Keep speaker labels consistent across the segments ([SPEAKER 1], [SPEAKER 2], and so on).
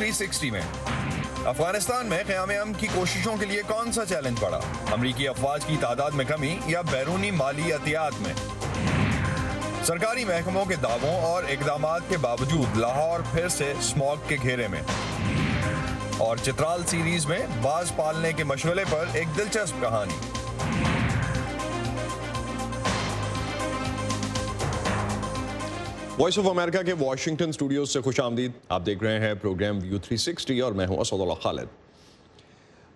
[SPEAKER 1] 360 میں افغانستان میں قیام امن کی کوششوں کے لیے کون سا چیلنج پڑا؟ امریکی افواج کی تعداد میں کمی یا بیرونی مالی عطیات میں؟ سرکاری محکموں کے دعووں اور اقدامات کے باوجود لاہور پھر سے اسموگ کے گھیرے میں۔ اور چترال سیریز میں باز پالنے کے مشغلے پر ایک دلچسپ کہانی۔
[SPEAKER 2] وائس آف امریکہ کے واشنگٹن اسٹوڈیوز سے خوش آمدید۔ آپ دیکھ رہے ہیں پروگرام ویو 360 اور میں ہوں اسد اللہ خالد۔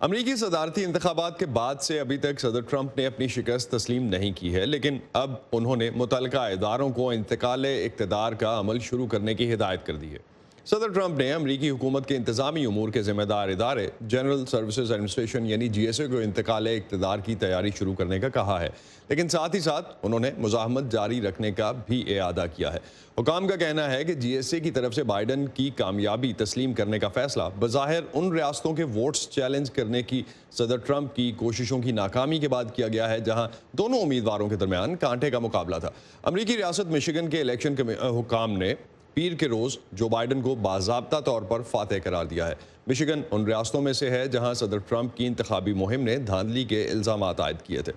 [SPEAKER 2] امریکی صدارتی انتخابات کے بعد سے ابھی تک صدر ٹرمپ نے اپنی شکست تسلیم نہیں کی ہے، لیکن اب انہوں نے متعلقہ اداروں کو انتقال اقتدار کا عمل شروع کرنے کی ہدایت کر دی ہے۔ صدر ٹرمپ نے امریکی حکومت کے انتظامی امور کے ذمہ دار ادارے جنرل سروسز ایڈمنسٹریشن یعنی GSA کو انتقال اقتدار کی تیاری شروع کرنے کا کہا ہے، لیکن ساتھ ہی ساتھ انہوں نے مزاحمت جاری رکھنے کا بھی اعادہ کیا ہے۔ حکام کا کہنا ہے کہ GSA کی طرف سے بائیڈن کی کامیابی تسلیم کرنے کا فیصلہ بظاہر ان ریاستوں کے ووٹس چیلنج کرنے کی صدر ٹرمپ کی کوششوں کی ناکامی کے بعد کیا گیا ہے جہاں دونوں امیدواروں کے درمیان کانٹے کا مقابلہ تھا۔ امریکی ریاست مشیگن کے الیکشن حکام نے پیر کے روز جو بائیڈن کو باضابطہ طور پر فاتح قرار دیا ہے۔ مشیگن ان ریاستوں میں سے ہے جہاں صدر ٹرمپ کی انتخابی مہم نے دھاندلی کے الزامات عائد کیے تھے۔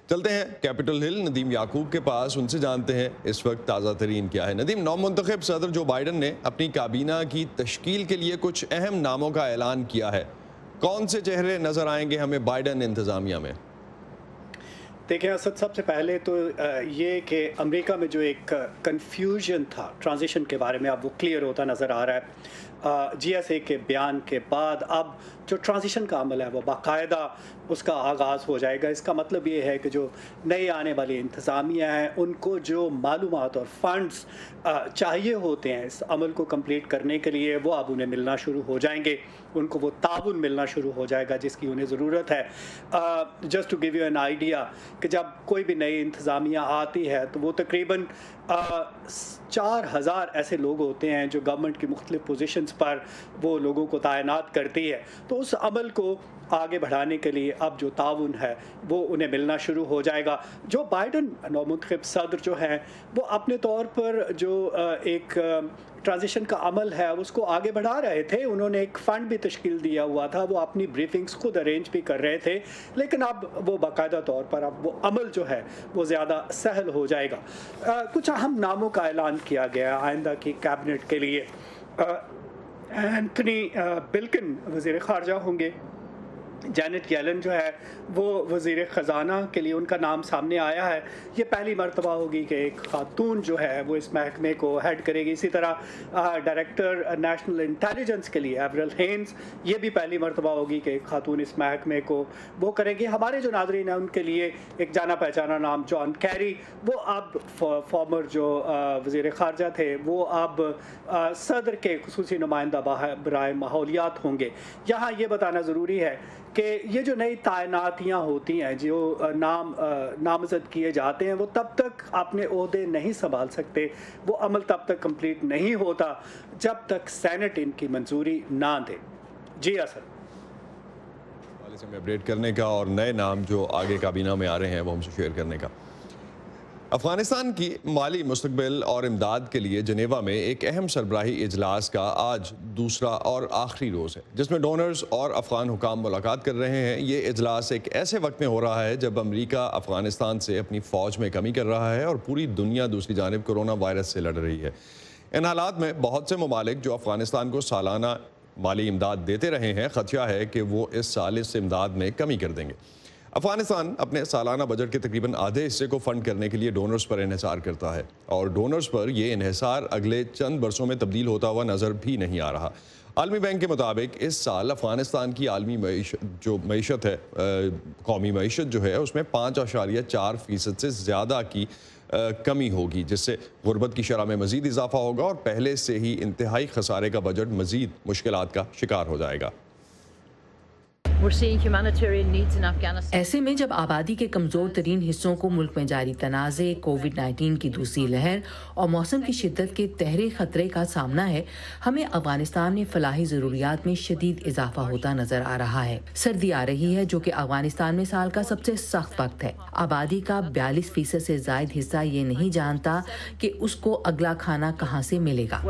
[SPEAKER 2] چلتے ہیں کیپٹل ہل ندیم یعقوب کے پاس، ان سے جانتے ہیں اس وقت تازہ ترین کیا ہے۔ ندیم، نو منتخب صدر جو بائیڈن نے اپنی کابینہ کی تشکیل کے لیے کچھ اہم ناموں کا اعلان کیا ہے، کون سے چہرے نظر آئیں گے ہمیں بائیڈن انتظامیہ میں؟
[SPEAKER 3] دیکھیں اسد، سب سے پہلے تو یہ کہ امریکہ میں جو ایک کنفیوژن تھا ٹرانزیشن کے بارے میں، اب وہ کلیئر ہوتا نظر آ رہا ہے۔ GSA کے بیان کے بعد اب جو ٹرانزیشن کا عمل ہے وہ باقاعدہ اس کا آغاز ہو جائے گا۔ اس کا مطلب یہ ہے کہ جو نئی آنے والی انتظامیہ ہیں ان کو جو معلومات اور فنڈز چاہیے ہوتے ہیں اس عمل کو کمپلیٹ کرنے کے لیے، وہ اب انہیں ملنا شروع ہو جائیں گے، ان کو وہ تعاون ملنا شرور ہو جائے گا جس کی انہیں ضرورت ہے۔ Just to give you an idea کہ جب کوئی بھی نئی انتظامیہ آتی ہے تو وہ تقریباً 4000 ایسے لوگ ہوتے ہیں جو گورنمنٹ کی مختلف پوزیشنز پر وہ لوگوں کو تعینات کرتی ہے، تو اس عمل کو آگے بڑھانے کے لیے اب جو تعاون ہے وہ انہیں ملنا شروع ہو جائے گا۔ جو بائیڈن نومنتخب صدر جو ہیں وہ اپنے طور پر جو ایک ٹرانزیشن کا عمل ہے اس کو آگے بڑھا رہے تھے، انہوں نے ایک فنڈ بھی تشکیل دیا ہوا تھا، وہ اپنی بریفنگز خود ارینج بھی کر رہے تھے، لیکن اب وہ باقاعدہ طور پر اب وہ عمل جو ہے وہ زیادہ سہل ہو جائے گا۔ کچھ اہم ناموں کا اعلان کیا گیا آئندہ کی کیبنٹ کے لیے۔ اینتھنی بلکن وزیر خارجہ ہوں گے، جینٹ یلن جو ہے وہ وزیر خزانہ کے لیے ان کا نام سامنے آیا ہے۔ یہ پہلی مرتبہ ہوگی کہ ایک خاتون جو ہے وہ اس محکمے کو ہیڈ کرے گی۔ اسی طرح ڈائریکٹر نیشنل انٹیلیجنس کے لیے ایورل ہینز، یہ بھی پہلی مرتبہ ہوگی کہ ایک خاتون اس محکمے کو وہ کرے گی۔ ہمارے جو ناظرین ہیں ان کے لیے ایک جانا پہچانا نام جان کیری، وہ اب فارمر جو وزیر خارجہ تھے وہ اب صدر کے خصوصی نمائندہ برائے ماحولیات ہوں گے۔ یہاں یہ بتانا ضروری ہے کہ یہ جو نئی تعیناتیاں ہوتی ہیں، جو نامزد کیے جاتے ہیں، وہ تب تک اپنے عہدے نہیں سنبھال سکتے، وہ عمل تب تک کمپلیٹ نہیں ہوتا جب تک سینٹ ان کی منظوری نہ دے۔ جی اسد،
[SPEAKER 2] حوالے سے اپڈیٹ کرنے کا اور نئے نام جو آگے کابینہ میں آ رہے ہیں وہ ہم سے شیئر کرنے کا۔ افغانستان کی مالی مستقبل اور امداد کے لیے جنیوا میں ایک اہم سربراہی اجلاس کا آج دوسرا اور آخری روز ہے، جس میں ڈونرز اور افغان حکام ملاقات کر رہے ہیں۔ یہ اجلاس ایک ایسے وقت میں ہو رہا ہے جب امریکہ افغانستان سے اپنی فوج میں کمی کر رہا ہے اور پوری دنیا دوسری جانب کورونا وائرس سے لڑ رہی ہے۔ ان حالات میں بہت سے ممالک جو افغانستان کو سالانہ مالی امداد دیتے رہے ہیں، خدشہ ہے کہ وہ اس سال اس امداد میں کمی کر دیں گے۔ افغانستان اپنے سالانہ بجٹ کے تقریباً آدھے حصے کو فنڈ کرنے کے لیے ڈونرز پر انحصار کرتا ہے، اور ڈونرز پر یہ انحصار اگلے چند برسوں میں تبدیل ہوتا ہوا نظر بھی نہیں آ رہا۔ عالمی بینک کے مطابق اس سال افغانستان کی عالمی معیشت ہے، قومی معیشت جو ہے اس میں 5.4% سے زیادہ کی کمی ہوگی، جس سے غربت کی شرح میں مزید اضافہ ہوگا اور پہلے سے ہی انتہائی خسارے کا بجٹ مزید مشکلات کا شکار ہو جائے گا۔
[SPEAKER 4] ایسے میں جب آبادی کے کمزور ترین حصوں کو ملک میں جاری تنازع، کووڈ-19 کی دوسری لہر اور موسم کی شدت کے تہرے خطرے کا سامنا ہے، ہمیں افغانستان میں فلاحی ضروریات میں شدید اضافہ ہوتا نظر آ رہا ہے۔ سردی آ رہی ہے جو کہ افغانستان میں سال کا سب سے سخت وقت ہے۔ آبادی کا 42% سے زائد حصہ یہ نہیں جانتا کہ اس کو اگلا کھانا کہاں سے ملے گا۔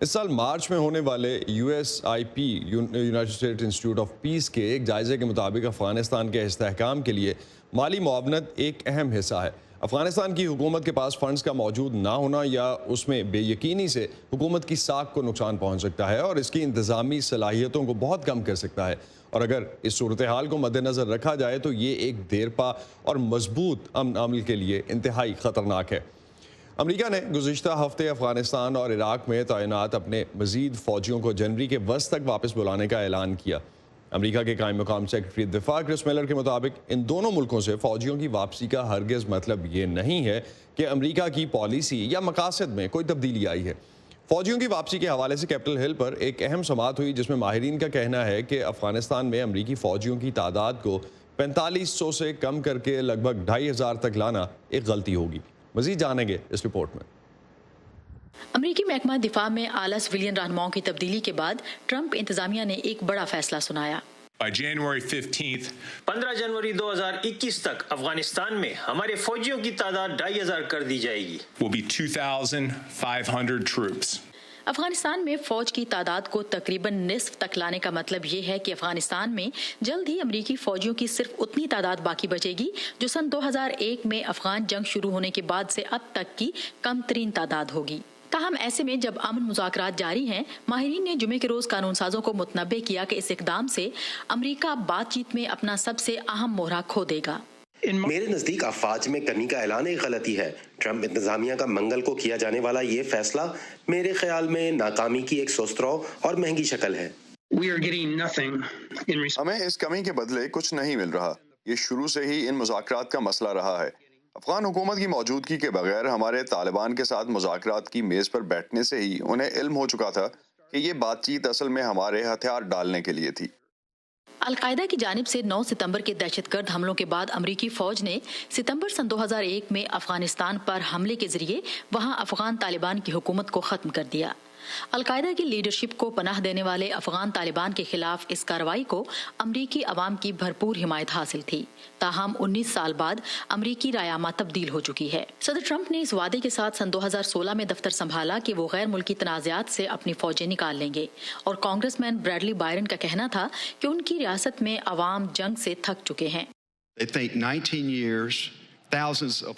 [SPEAKER 2] اس سال مارچ میں ہونے والے USIP United state institute of peace کے ایک جائزے کے مطابق افغانستان کے استحکام کے لیے مالی معاونت ایک اہم حصہ ہے۔ افغانستان کی حکومت کے پاس فنڈز کا موجود نہ ہونا یا اس میں بے یقینی سے حکومت کی ساکھ کو نقصان پہنچ سکتا ہے اور اس کی انتظامی صلاحیتوں کو بہت کم کر سکتا ہے، اور اگر اس صورتحال کو مد نظر رکھا جائے تو یہ ایک دیرپا اور مضبوط امن عمل کے لیے انتہائی خطرناک ہے۔ امریکہ نے گزشتہ ہفتے افغانستان اور عراق میں تعینات اپنے مزید فوجیوں کو جنوری کے وسط تک واپس بلانے کا اعلان کیا۔ امریکہ کے قائم مقام سیکرٹری دفاع کرس میلر کے مطابق ان دونوں ملکوں سے فوجیوں کی واپسی کا ہرگز مطلب یہ نہیں ہے کہ امریکہ کی پالیسی یا مقاصد میں کوئی تبدیلی آئی ہے۔ فوجیوں کی واپسی کے حوالے سے کیپٹل ہل پر ایک اہم سماعت ہوئی جس میں ماہرین کا کہنا ہے کہ افغانستان میں امریکی فوجیوں کی تعداد کو 4500 سے کم کر کے لگ بھگ 2500 تک لانا ایک غلطی ہوگی۔ مزید جانیں گے اس رپورٹ میں۔
[SPEAKER 5] امریکی محکمہ دفاع میں اعلیٰ سویلین رہنماؤں کی تبدیلی کے بعد ٹرمپ انتظامیہ نے ایک بڑا فیصلہ سنایا۔
[SPEAKER 6] 15 جنوری 2021 تک افغانستان میں ہمارے فوجیوں کی تعداد 2500 کر دی جائے گی۔
[SPEAKER 5] افغانستان میں فوج کی تعداد کو تقریباً نصف تک لانے کا مطلب یہ ہے کہ افغانستان میں جلد ہی امریکی فوجیوں کی صرف اتنی تعداد باقی بچے گی جو سن 2001 میں افغان جنگ شروع ہونے کے بعد سے اب تک کی کم ترین تعداد ہوگی۔ تاہم ایسے میں جب امن مذاکرات جاری ہیں، ماہرین نے جمعے کے روز قانون سازوں کو متنبہ کیا کہ اس اقدام سے امریکہ بات چیت میں اپنا سب سے اہم موہرہ کھو دے گا۔
[SPEAKER 7] میرے نزدیک افواج میں کمی کا اعلان ایک غلطی ہے۔ ٹرمپ انتظامیہ کا منگل کو کیا جانے والا یہ فیصلہ میرے خیال میں ناکامی کی ایک سست رو اور مہنگی شکل ہے۔
[SPEAKER 1] ہمیں اس کمی کے بدلے کچھ نہیں مل رہا۔ یہ شروع سے ہی ان مذاکرات کا مسئلہ رہا ہے۔ افغان حکومت کی موجودگی کے بغیر ہمارے طالبان کے ساتھ مذاکرات کی میز پر بیٹھنے سے ہی انہیں علم ہو چکا تھا کہ یہ بات چیت اصل میں ہمارے ہتھیار ڈالنے کے لیے تھی۔
[SPEAKER 5] القاعدہ کی جانب سے 9 ستمبر کے دہشت گرد حملوں کے بعد امریکی فوج نے ستمبر سن 2001 میں افغانستان پر حملے کے ذریعے وہاں افغان طالبان کی حکومت کو ختم کر دیا۔ القاعدہ کی لیڈرشپ کو پناہ دینے والے افغان طالبان کے خلاف اس کارروائی کو امریکی عوام کی بھرپور حمایت حاصل تھی۔ تاہم 19 سال بعد امریکی رائے تبدیل ہو چکی ہے۔ صدر ٹرمپ نے اس وعدے کے ساتھ سن 2016 میں دفتر سنبھالا کہ وہ غیر ملکی تنازعات سے اپنی فوجیں نکال لیں گے، اور کانگریس مین بریڈلی بائرن کا کہنا تھا کہ ان کی ریاست میں عوام جنگ سے تھک چکے ہیں۔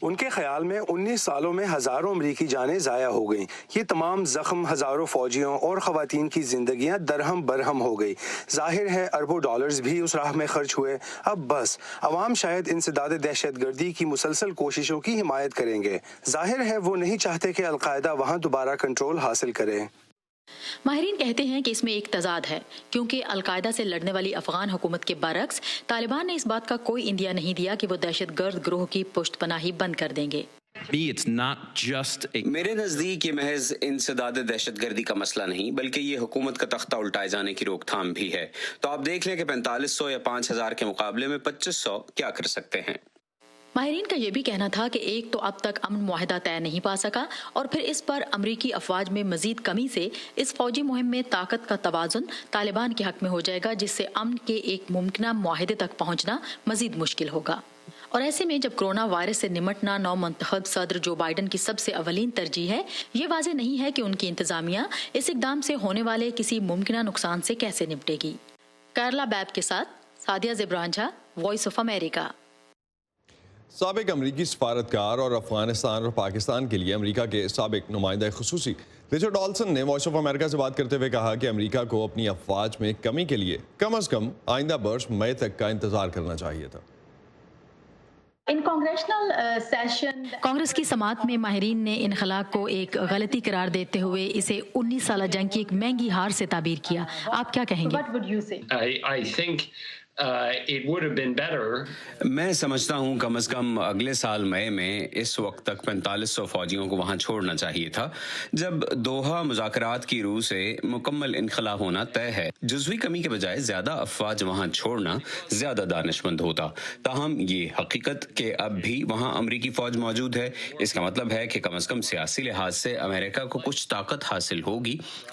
[SPEAKER 8] ان کے خیال میں 19 سالوں میں ہزاروں امریکی جانیں ضائع ہو گئیں۔ یہ تمام زخم ہزاروں فوجیوں اور خواتین کی زندگیاں درہم برہم ہو گئی۔ ظاہر ہے اربوں ڈالرز بھی اس راہ میں خرچ ہوئے۔ اب بس عوام شاید انسداد دہشت گردی کی مسلسل کوششوں کی حمایت کریں گے۔ ظاہر ہے وہ نہیں چاہتے کہ القاعدہ وہاں دوبارہ کنٹرول حاصل کرے۔
[SPEAKER 5] ماہرین کہتے ہیں کہ اس میں ایک تضاد ہے، کیونکہ القاعدہ سے لڑنے والی افغان حکومت کے برعکس طالبان نے اس بات کا کوئی اندیہ نہیں دیا کہ وہ دہشت گرد گروہ کی پشت پناہی بند کر دیں گے۔
[SPEAKER 9] میرے نزدیک یہ محض انسداد دہشت گردی کا مسئلہ نہیں، بلکہ یہ حکومت کا تختہ الٹائے جانے کی روک تھام بھی ہے۔ تو آپ دیکھ لیں کہ 4500 یا 5000 کے مقابلے میں 2500 کیا کر سکتے ہیں۔
[SPEAKER 5] ماہرین کا یہ بھی کہنا تھا کہ ایک تو اب تک امن معاہدہ طے نہیں پا سکا، اور پھر اس پر امریکی افواج میں مزید کمی سے اس فوجی مہم میں طاقت کا توازن طالبان کے حق میں ہو جائے گا، جس سے امن کے ایک ممکنہ معاہدے تک پہنچنا مزید مشکل ہوگا۔ اور ایسے میں جب کرونا وائرس سے نمٹنا نو منتخب صدر جو بائیڈن کی سب سے اولین ترجیح ہے، یہ واضح نہیں ہے کہ ان کی انتظامیہ اس اقدام سے ہونے والے کسی ممکنہ نقصان سے کیسے نپٹے گی۔ کیرلا بیب کے ساتھ سعدیہ زبران جھا، وائس آف امریکہ۔
[SPEAKER 2] سابق امریکی سفارتکار اور افغانستان اور پاکستان کے لیے امریکہ کے سابق نمائندہ خصوصی رچرڈ ڈالسن نے وائس آف امریکہ سے بات کرتے ہوئے کہا کہ امریکہ کو اپنی افواج میں کمی کے لیے کم از کم آئندہ برس مئی تک کا انتظار کرنا چاہیے تھا۔
[SPEAKER 5] کانگریس کی سماعت میں ماہرین نے انخلا کو ایک غلطی قرار دیتے ہوئے اسے 19 سالہ جنگ کی ایک مہنگی ہار سے تعبیر کیا۔ آپ کیا کہیں گے؟
[SPEAKER 9] میں سمجھتا ہوں کم از کم اگلے سال مئی میں اس وقت تک 4500 فوجیوں کو وہاں چھوڑنا چاہیے تھا، جب دوحہ مذاکرات کی روح سے مکمل انخلا ہونا طے ہے۔ جزوی کمی کے بجائے زیادہ افواج وہاں چھوڑنا زیادہ دانش مند ہوتا۔ تاہم یہ حقیقت کہ اب بھی وہاں امریکی فوج موجود ہے، اس کا مطلب ہے کہ کم از کم سیاسی لحاظ سے امریکہ کو کچھ طاقت حاصل ہوگی،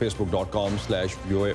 [SPEAKER 2] facebook.com/VOA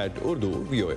[SPEAKER 2] @urduvoa।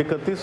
[SPEAKER 10] 31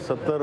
[SPEAKER 10] 70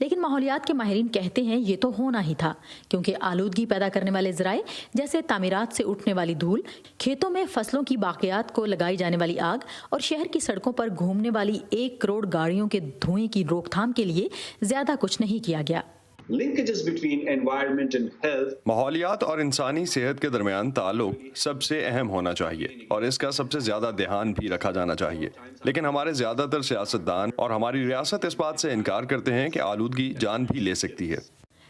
[SPEAKER 5] لیکن ماحولیات کے ماہرین کہتے ہیں یہ تو ہونا ہی تھا، کیونکہ آلودگی پیدا کرنے والے ذرائع جیسے تعمیرات سے اٹھنے والی دھول، کھیتوں میں فصلوں کی باقیات کو لگائی جانے والی آگ اور شہر کی سڑکوں پر گھومنے والی 1 کروڑ گاڑیوں کے دھوئیں کی روک تھام کے لیے زیادہ کچھ نہیں کیا گیا۔
[SPEAKER 2] ماحولیات اور انسانی صحت کے درمیان تعلق سب سے اہم ہونا چاہیے اور اس کا سب سے زیادہ دھیان بھی رکھا جانا چاہیے، لیکن ہمارے زیادہ تر سیاستدان اور ہماری ریاست اس بات سے انکار کرتے ہیں کہ آلودگی جان بھی لے سکتی ہے۔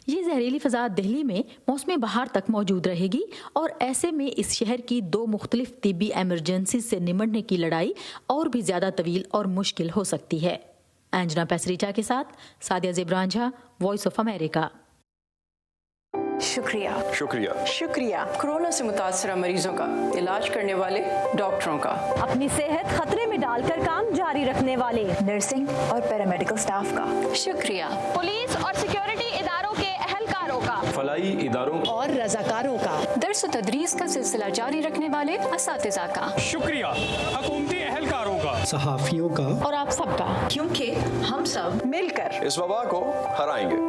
[SPEAKER 5] یہ زہریلی فضا دہلی میں موسم بہار تک موجود رہے گی اور ایسے میں اس شہر کی 2 مختلف طبی ایمرجنسی سے نمٹنے کی لڑائی اور بھی زیادہ طویل اور مشکل ہو سکتی ہے۔ انجنا پیسریچا کے ساتھ سادیہ زبرانجھا، وائس آف امریکہ۔
[SPEAKER 11] شکریہ کورونا سے متاثرہ مریضوں کا علاج کرنے والے ڈاکٹروں کا،
[SPEAKER 12] اپنی صحت خطرے میں ڈال کر کام جاری رکھنے والے
[SPEAKER 11] نرسنگ اور پیرامیڈیکل سٹاف کا،
[SPEAKER 13] شکریہ پولیس اور سیکیورٹی اداروں کے اہلکاروں کا،
[SPEAKER 6] فلاحی اداروں
[SPEAKER 11] اور رضاکاروں کا، درس و تدریس کا سلسلہ جاری رکھنے والے اساتذہ کا،
[SPEAKER 14] شکریہ حکومتی اہلکاروں کا،
[SPEAKER 11] صحافیوں کا،
[SPEAKER 5] اور آپ سب کا، کیونکہ ہم سب
[SPEAKER 11] مل کر
[SPEAKER 2] اس وبا کو ہرائیں گے۔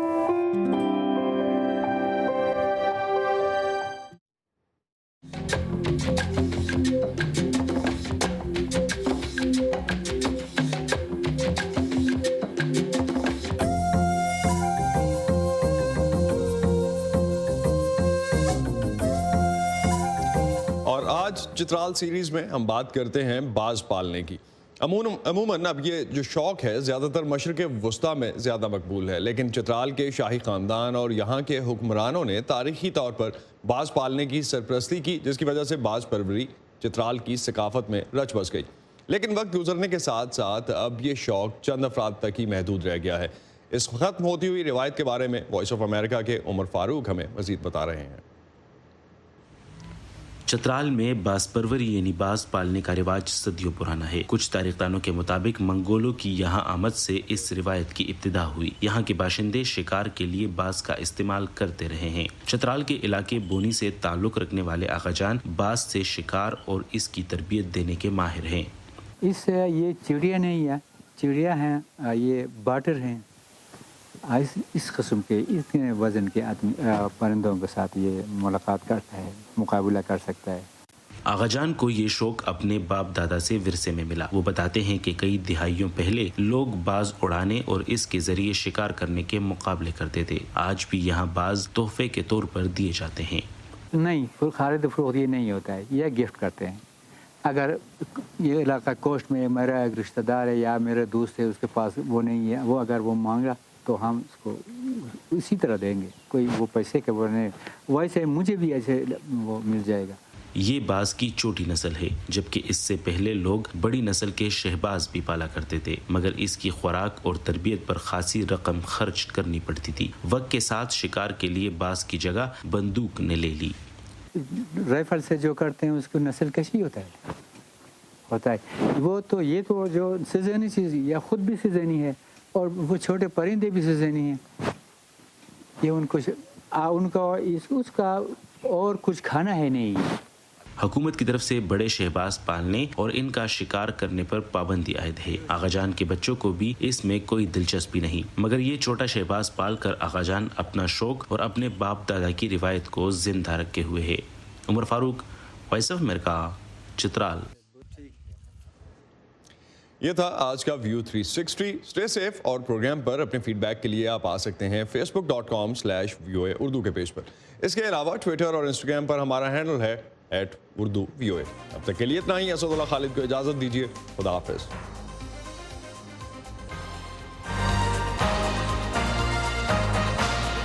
[SPEAKER 2] اور آج چترال سیریز میں ہم بات کرتے ہیں باز پالنے کی۔ عموماً اب یہ جو شوق ہے زیادہ تر مشرق وسطیٰ میں زیادہ مقبول ہے، لیکن چترال کے شاہی خاندان اور یہاں کے حکمرانوں نے تاریخی طور پر باز پالنے کی سرپرستی کی، جس کی وجہ سے باز پروری چترال کی ثقافت میں رچ بس گئی۔ لیکن وقت گزرنے کے ساتھ ساتھ اب یہ شوق چند افراد تک ہی محدود رہ گیا ہے۔ اس ختم ہوتی ہوئی روایت کے بارے میں وائس آف امریکہ کے عمر فاروق ہمیں مزید بتا رہے ہیں۔
[SPEAKER 15] چترال میں باز پروری یعنی باز پالنے کا رواج صدیوں پرانا ہے۔ کچھ تاریخ دانوں کے مطابق منگولوں کی یہاں آمد سے اس روایت کی ابتدا ہوئی۔ یہاں کے باشندے شکار کے لیے باز کا استعمال کرتے رہے ہیں۔ چترال کے علاقے بونی سے تعلق رکھنے والے آقا جان باز سے شکار اور اس کی تربیت دینے کے ماہر ہیں۔
[SPEAKER 16] یہ چڑیا نہیں ہے، چڑیا ہیں، یہ باٹر ہیں، اس قسم کے اتنے وزن کے پرندوں کے ساتھ یہ ملاقات کرتا ہے، مقابلہ کر سکتا ہے۔
[SPEAKER 15] آغا جان کو یہ شوق اپنے باپ دادا سے ورثے میں ملا۔ وہ بتاتے ہیں کہ کئی دہائیوں پہلے لوگ باز اڑانے اور اس کے ذریعے شکار کرنے کے مقابلے کرتے تھے۔ آج بھی یہاں باز تحفے کے طور پر دیے جاتے ہیں۔
[SPEAKER 16] نہیں، خرید فروخت یہ نہیں ہوتا ہے، یہ گفٹ کرتے ہیں۔ اگر یہ علاقہ کوسٹ میں میرا ایک رشتہ دار ہے یا میرا دوست ہے، اس کے پاس وہ نہیں ہے، وہ اگر وہ مانگا تو ہم اس کو اسی طرح دیں گے، کوئی وہ پیسے کے بنے، ویسے مجھے بھی ایسے وہ مل جائے گا۔
[SPEAKER 15] یہ باز کی چھوٹی نسل ہے، جبکہ اس سے پہلے لوگ بڑی نسل کے شہباز بھی پالا کرتے تھے، مگر اس کی خوراک اور تربیت پر خاصی رقم خرچ کرنی پڑتی تھی۔ وقت کے ساتھ شکار کے لیے باز کی جگہ بندوق نے لے لی۔
[SPEAKER 16] رائفل سے جو کرتے ہیں اس کو نسل کشی ہوتا ہے وہ تو یہ تو جو سیزنی چیز یا خود بھی سیزنی ہے اور وہ چھوٹے پرندے بھی سیزنی ہیں، یہ ان کا اس کا اور کچھ کھانا ہے نہیں۔
[SPEAKER 15] حکومت کی طرف سے بڑے شہباز پالنے اور ان کا شکار کرنے پر پابندی عائد ہے۔ آغا جان کے بچوں کو بھی اس میں کوئی دلچسپی نہیں، مگر یہ چھوٹا شہباز پال کر آغا جان اپنا شوق اور اپنے باپ دادا کی روایت کو زندہ رکھے ہوئے ہے۔ عمر فاروق، وائس آف امریکہ، چترال۔
[SPEAKER 2] یہ تھا آج کا ویو 360۔ اسٹے سیف اور پروگرام پر اپنے فیڈ بیک کے لیے آپ آ سکتے ہیں facebook.com/VOA اردو کے پیج پر۔ اس کے علاوہ ٹویٹر اور انسٹاگرام پر ہمارا ہینڈل ہے @urduvoa۔ اب تک کے لیے اتنا ہی۔ اسد اللہ خالد کو اجازت دیجیے، خدا حافظ۔